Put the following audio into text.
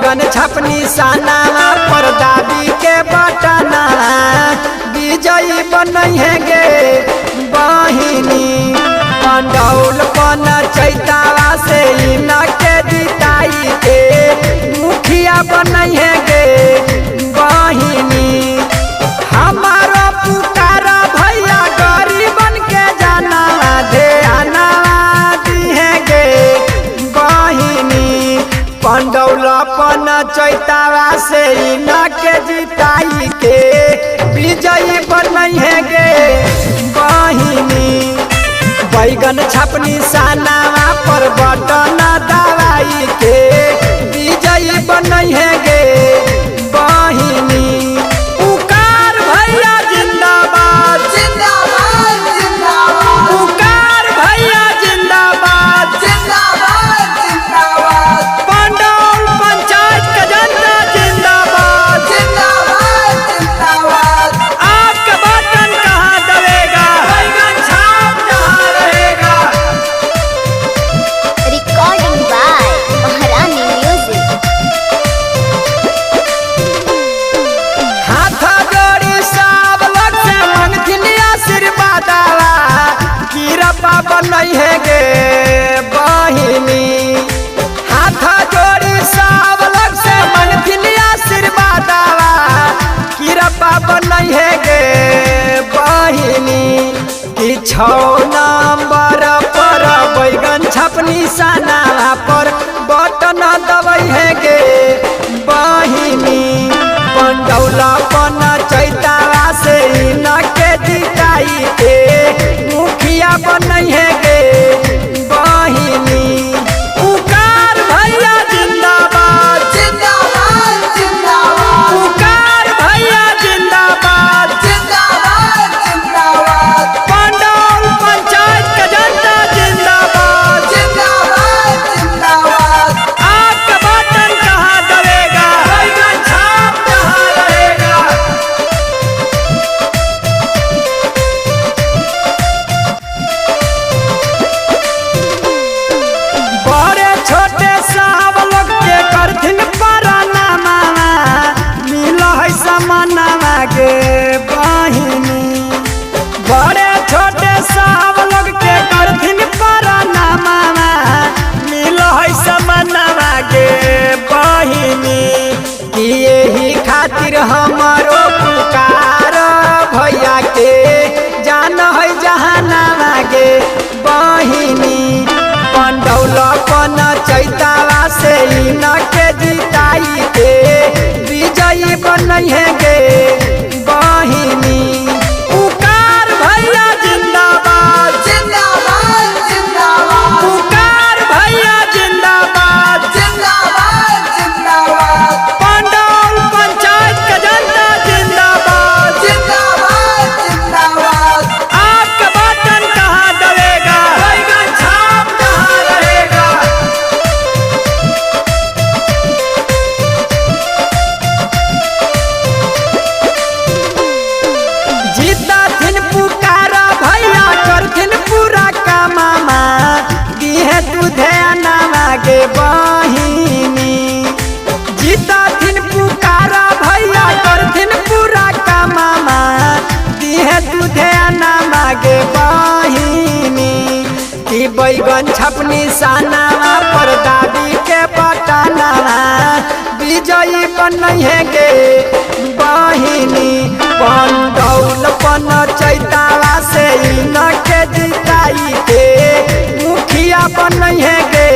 बैगन छपनी सानावा पर दाबी के बटना विजयी बनैहे गे बहिनी। पंडौल पन चैतावा से इनके जिताई के मुखिया बनैहे गे बहिनी। हमारा पुकारा भैया गरीबन के जाना ध्याना दिहे गे बहिनी। पंडौलपन चैतावा से इनके जिताई के विजयी बनैहे गे बहिनी। बैगन छपनी सानावा पर बटन दवाई के विजयी बनैहे गे बहिनी। पुकार भैया जिंदाबाद जिंदाबाद जिंदाबाद पुकार भैया जिंदाबाद जिंदाबाद जिंदाबाद पंडौल पंचायत का जनता जिंदाबाद। जिंदाबाद जिंदाबाद। आपका बटन कहाँ दबेगा बैगन छाप जहाँ रहेगा। Recording by Maharani Music. हाथ जोड़ी सब लोग से मंगथिन आशीर्वादावा कीरपा बनैहे गे बहिनी। हाथ जोड़ी सब लोग से मंगथिन आशीर्वादावा कीरपा बनैहे गे बहिनी। कि 6 नंबर पर बैगन छपनी सानावा पर बटन दबैहे गे बहिनी। पंडौलपन चैतावा से इनके जिताई के मुखिया बनैहे गे बहिनी। पुकार भैया जिंदाबाद जिंदाबाद जिंदाबाद पुकार भैया जिंदाबाद। जिंदाबाद जिंदाबाद पंडौल पंचायत का जनता जिंदाबाद। जिंदाबाद जिंदाबाद। आपका बटन कहाँ दबेगा बैगन छाप जहाँ रहेगा। बड़े छोटे सब लोग के करथिन परनामा मिल है समानामा गे बहिनी। बड़े छोटे सब लोग के करथिन परनामा मिल है समानामा गे बहिनी। कि यही खातिर हमारो पुकार भैया के जान है जहानामा गे बहिनी। पंडौलपन चैतावा से इनके जिताई के विजयी बनैहे गे बहिनी। पुकार भैया जिंदाबाद जिंदाबाद जिंदाबाद पुकार भैया जिंदाबाद। जिंदाबाद जिंदाबाद पंडौल पंचायत का जनता जिंदाबाद। जिंदाबाद जिंदाबाद। आपका बटन कहाँ दबेगा बैगन छाप जहाँ रहेगा। जीता थिन पुकारा भैया करथिन पूरा कामामा दिहे तू ध्यानामा गे बहिनी। जीता थिन पुकारा भैया करथिन पूरा कामामा दिहे तू ध्यानामा गे बहिनी। कि बैगन छपनी सानावा पर दाबी के बटनावा विजयी बनैहे गे बहिनी। पंडौलपन चैतावा से इनके जिताई के मुखिया बनैहे गे